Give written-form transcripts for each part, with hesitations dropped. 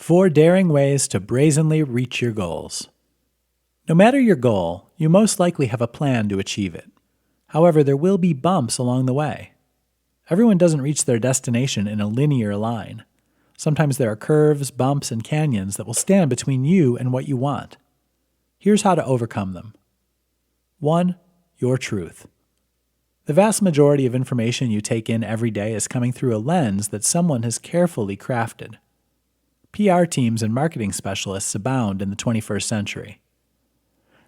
4 daring ways to brazenly reach your goals. No matter your goal, you most likely have a plan to achieve it. However, there will be bumps along the way. Everyone doesn't reach their destination in a linear line. Sometimes there are curves, bumps, and canyons that will stand between you and what you want. Here's how to overcome them. 1. Your truth. The vast majority of information you take in every day is coming through a lens that someone has carefully crafted. PR teams and marketing specialists abound in the 21st century.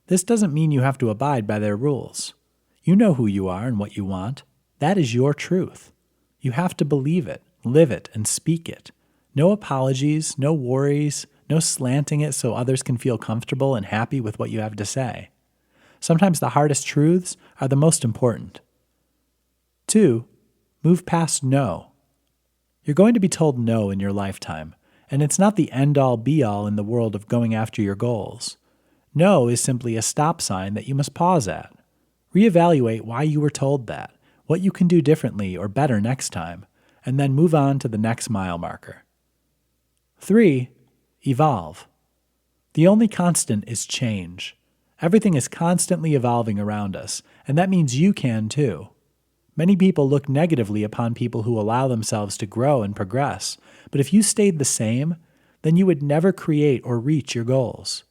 This doesn't mean you have to abide by their rules. You know who you are and what you want. That is your truth. You have to believe it, live it, and speak it. No apologies, no worries, no slanting it so others can feel comfortable and happy with what you have to say. Sometimes the hardest truths are the most important. 2. Move past no. You're going to be told no in your lifetime, and it's not the end-all be-all in the world of going after your goals. No is simply a stop sign that you must pause at. Reevaluate why you were told that, what you can do differently or better next time, and then move on to the next mile marker. 3. Evolve. The only constant is change. Everything is constantly evolving around us, and that means you can too. Many people look negatively upon people who allow themselves to grow and progress, but if you stayed the same, then you would never create or reach your goals.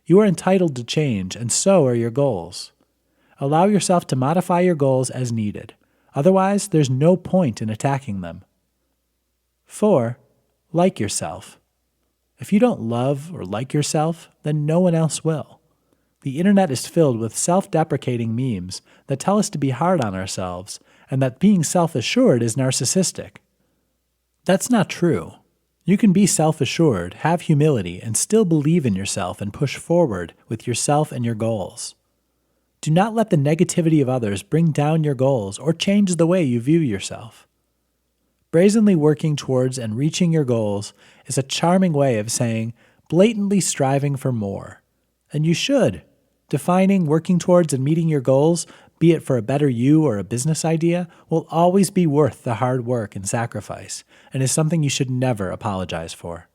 You are entitled to change, and so are your goals. Allow yourself to modify your goals as needed. Otherwise, there's no point in attacking them. 4. Like yourself. If you don't love or like yourself, then no one else will. The internet is filled with self-deprecating memes that tell us to be hard on ourselves and that being self-assured is narcissistic. That's not true. You can be self-assured, have humility, and still believe in yourself and push forward with yourself and your goals. Do not let the negativity of others bring down your goals or change the way you view yourself. Brazenly working towards and reaching your goals is a charming way of saying blatantly striving for more. And you should. Defining, working towards, and meeting your goals, be it for a better you or a business idea, will always be worth the hard work and sacrifice, and is something you should never apologize for.